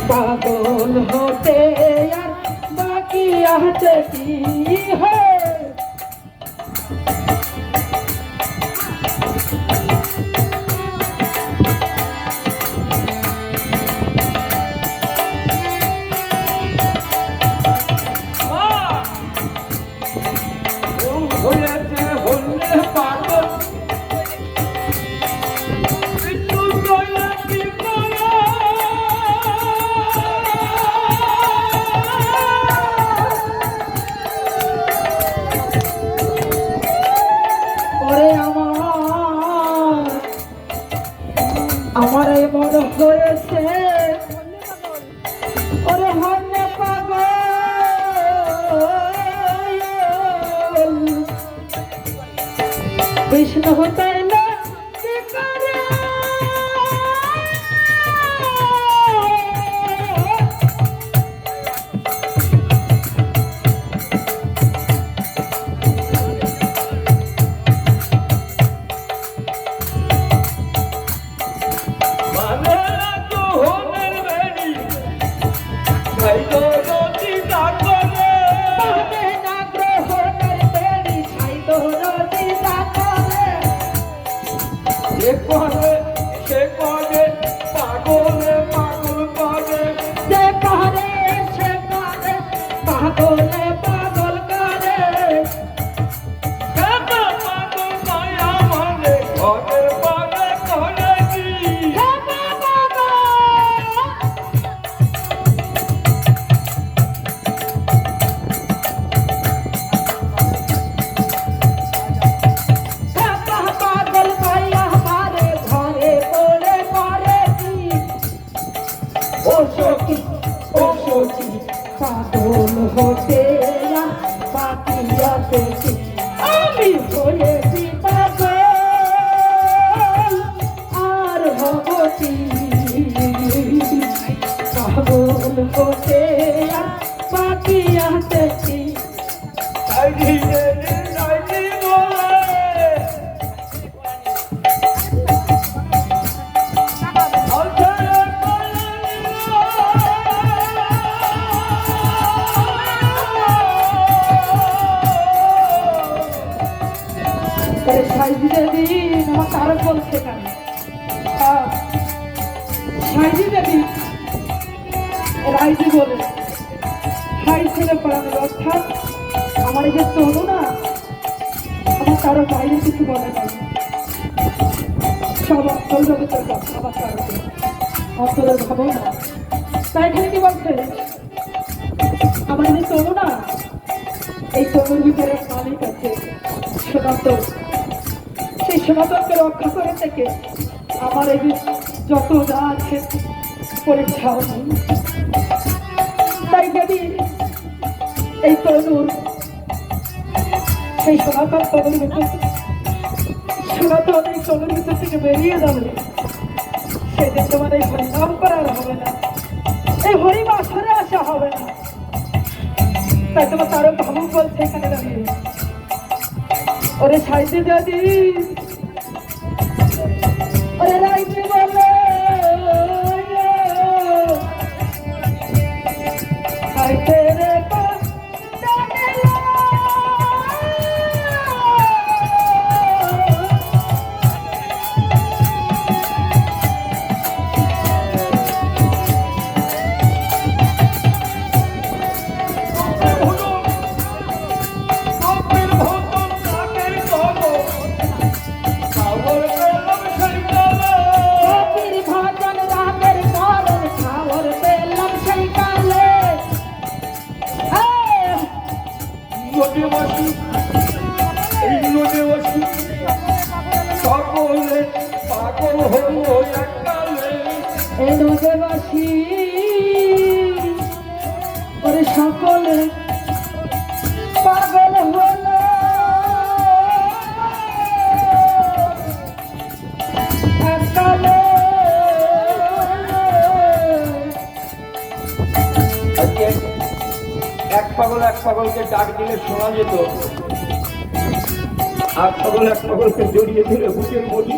पागल होते यार बाकी आहती है আমার এমন হয়েছে ওরে হন্যে পাগল বিষ্ণু হতাই না কি করে পাগল হতে পাপিয়াতে আমি হয়েছি পাগল আর হবতি পাগল হতে পাপিয়াতে সাইজি দেবী আমার কারো বলছে কেন সাইজি দেবী রাইজি বলে সাই ছেলে পড়ানো অর্থাৎ আমার এই যে তনু না আমার কারো বাইরে কিছু বলে না সব অন্তর জগতের কথা আমার কারো অন্তরের ভাবনা তাই এখানে কি বলছে আমার এই যে তনু না এই তনুর ভিতরে মালিক আছে সনাতন সেই সনাতনকে রক্ষা করে থেকে আমার এই যত যা আছে পরীক্ষাও নেই তাই যদি এই তনুর সেই সনাতন তনুর ভিতর সনাতন এই তনুর ভিতর থেকে বেরিয়ে যাবে সেদিন তোমার এই হরিনাম করার হবে না এই হরিম আসরে আসা হবে না তাই তোমার তারও ভাবুক বলছে এখানে দাঁড়িয়ে ওরে সাইতে যদি ওরে রাইতে বলে সাইতে রে সকলে পাগল হলো একটা এ নদীবাসী ওরে সকলে পাগল হলো এককালে। আজকে এক পাগলকে ডাক দিলে শোনা যেত, আর পাগলকে জড়িয়ে ধরে বুকের মধ্যে